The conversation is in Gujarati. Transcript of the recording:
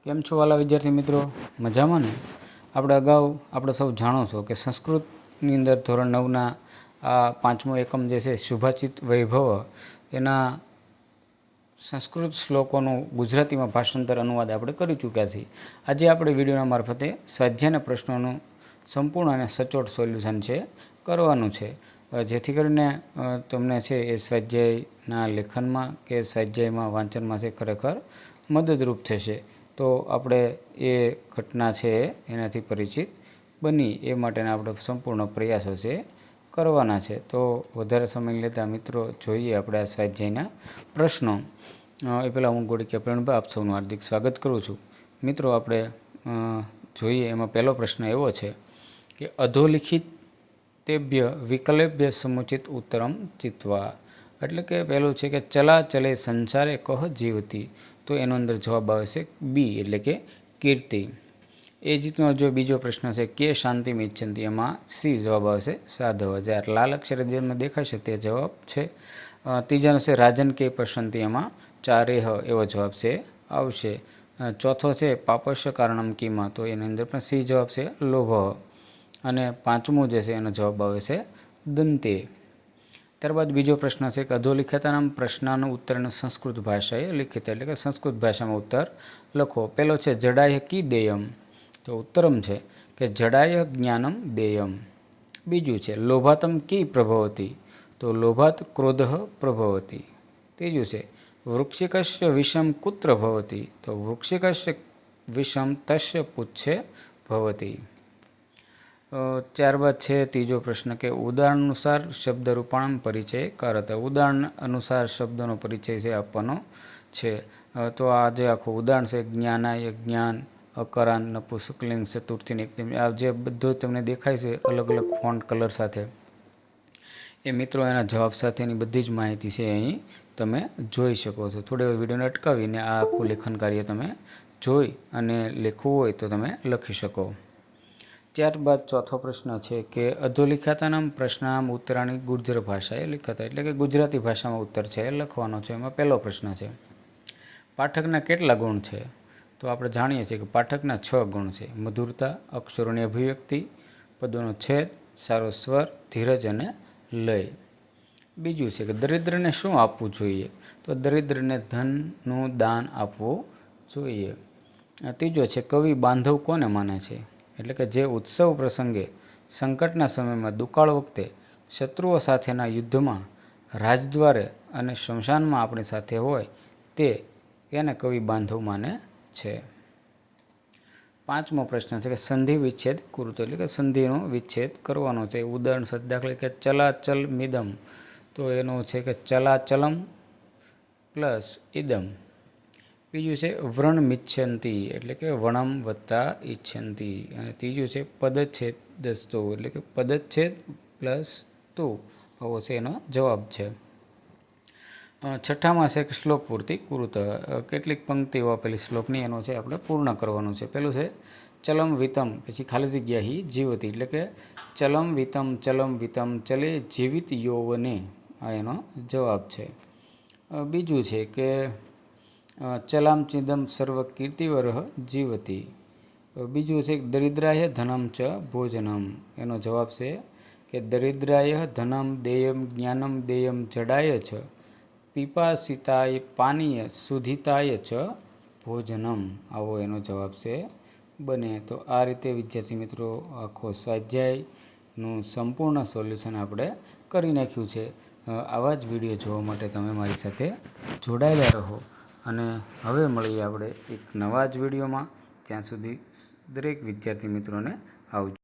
કેમ છો વાલા વિદ્યાર્થી મિત્રો? મજામાં ને? આપણે અગાઉ આપણે સૌ જાણો છો કે સંસ્કૃતની અંદર ધોરણ 9ના આ 5મો એકમ જે છે શુભાચિત વૈભવ એના સંસ્કૃત શ્લોકોનું ગુજરાતીમાં ભાષાંતર અનુવાદ આપણે કરી ચૂક્યા છીએ. આજે આપણે વિડીયોના મારફતે સ્વાધ્યાયના પ્રશ્નોનું સંપૂર્ણ અને સચોટ સોલ્યુશન છે કરવાનું છે, જેથી કરીને તમને છે એ સ્વાધ્યાયના લેખનમાં કે સ્વાધ્યાયમાં વાંચનમાં છે ખરેખર મદદરૂપ થશે. તો આપણે એ ઘટના છે એનાથી પરિચિત બની એ માટેના આપણે સંપૂર્ણ પ્રયાસો છે કરવાના છે. તો વધારે સમય લેતા મિત્રો જોઈએ આપણે આ સ્વાધ્યાયના પ્રશ્નો. એ પહેલાં હું ગોળીકિયા પ્રવીણભાઈ આપ સૌનું હાર્દિક સ્વાગત કરું છું. મિત્રો આપણે જોઈએ એમાં પહેલો પ્રશ્ન એવો છે કે અધોલિખિતેભ્ય વિકલેભ્ય સમુચિત ઉત્તરમ ચિત્વા, એટલે કે પહેલું છે કે ચલા ચલે સંસારે કહ જીવતી, તો એનો અંદર જવાબ આવે છે બી એટલે કે કીર્તિ. એ જ રીતનો જો બીજો પ્રશ્ન છે કે શાંતિ ઈચ્છંતી, એમાં સી જવાબ આવશે સાધવ. જ્યારે લાલ અક્ષરે જેમને દેખાશે તે જવાબ છે. ત્રીજાનો છે રાજન કે પસંતી, એમાં ચારેહ એવો જવાબ છે આવશે. ચોથો છે પાપસ્ય કારણમ કીમાં, તો એની અંદર પણ સી જવાબ છે લોભ. અને પાંચમું જે છે એનો જવાબ આવે છે દંતે. ત્યારબાદ બીજો પ્રશ્ન છે કે અધોલિખિતાનામ પ્રશ્નનો ઉત્તરનો સંસ્કૃત ભાષાએ લિખિત, એટલે કે સંસ્કૃત ભાષામાં ઉત્તર લખો. પહેલો છે જડાય કી દેયમ, તો ઉત્તરમ છે કે જડાય જ્ઞાનમ દેયમ. બીજું છે લોભાતમ કી પ્રભવતી, તો લોભાત ક્રોધ પ્રભવતી. ત્રીજું છે વૃક્ષિકસ્ય વિષમ કુત્ર ભવતી, તો વૃક્ષિકસ્ય વિષમ તસ્ય પુચ્છે ભવતી. ત્યારબાદ છે ત્રીજો પ્રશ્ન કે ઉદાહરણ અનુસાર શબ્દરૂપાણમ પરિચય કરત, ઉદાહરણ અનુસાર શબ્દનો પરિચય છે આપવાનો છે. તો આ જે આખું ઉદાહરણ છે જ્ઞાનાય જ્ઞાન, અકરાન, નપુંસકલિંગ, ચતુર્થી, એકદમ આ જે બધું તમને દેખાય છે અલગ અલગ ફોન્ટ કલર સાથે, એ મિત્રો એના જવાબ સાથેની બધી જ માહિતી છે અહીં તમે જોઈ શકો છો. થોડી વિડીયોને અટકાવીને આ આખું લેખન કાર્ય તમે જોઈ અને લખવું હોય તો તમે લખી શકો. ત્યારબાદ ચોથો પ્રશ્ન છે કે અધોલિખ્યાતાનામ પ્રશ્નાનામ ઉત્તરાણી ગુર્જર ભાષાએ લિખાતા, એટલે કે ગુજરાતી ભાષામાં ઉત્તર છે એ લખવાનો છે. એમાં પહેલો પ્રશ્ન છે પાઠકના કેટલા ગુણ છે? તો આપણે જાણીએ છીએ કે પાઠકના 6 ગુણ છે. મધુરતા, અક્ષરોની અભિવ્યક્તિ, પદોનો છેદ, સારો સ્વર, ધીરજ અને લય. બીજું છે કે દરિદ્રને શું આપવું જોઈએ? તો દરિદ્રને ધનનું દાન આપવું જોઈએ. ત્રીજો છે કવિ બાંધવ કોને માને છે? એટલે કે જે ઉત્સવ પ્રસંગે, સંકટના સમયમાં, દુકાળ વખતે, શત્રુઓ સાથેના યુદ્ધમાં, રાજદ્વારે અને શમશાનમાં આપણી સાથે હોય તે એને કવિ બાંધવ માને છે. પાંચમો પ્રશ્ન છે કે સંધિ વિચ્છેદ કૃતો, એટલે કે સંધિનો વિચ્છેદ કરવાનો છે. ઉદાહરણ સાથે દાખલા કે ચલાચલ મિદમ, તો એનું છે કે ચલાચલમ પ્લસ ઇદમ. બીજું છે વ્રણમિચ્છંતી, એટલે કે વણમ વત્તા ઈચ્છંતી. અને ત્રીજું છે પદચ્છેદસ્તો, એટલે કે પદચ્છેદ પ્લસ તુ, આવો છે એનો જવાબ છે. છઠ્ઠામાં છે કે શ્લોક પૂર્તિ કૃત, કેટલીક પંક્તિઓ આપેલી શ્લોકની એનો છે આપણે પૂર્ણ કરવાનું છે. પેલું છે ચલમ વિતમ, પછી ખાલી જગ્યા હી જીવતી, એટલે કે ચલમ વિતમ ચલે જીવિત યૌવને, આ એનો જવાબ છે. બીજું છે કે ચલામ ચિદમ સર્વ કીર્તિવરહ જીવતી. બીજું છે દરિદ્રાય ધનમ ચ ભોજનમ, એનો જવાબ છે કે દરિદ્રાય ધનમ દેયમ જ્ઞાનમ દેયમ જડાય ચ પીપાસિતાય પાનીય સુધિતાય ચ ભોજનમ, આવો એનો જવાબ છે બને. તો આ રીતે વિદ્યાર્થી મિત્રો આખો સ્વાધ્યાયનું સંપૂર્ણ સોલ્યુશન આપણે કરી નાખ્યું છે. આવા જ વિડીયો જોવા માટે તમે મારી સાથે જોડાયેલા રહો. અને હવે મળીએ આપણે એક નવા જ વિડીયોમાં. ત્યાં સુધી દરેક વિદ્યાર્થી મિત્રોને આવજો.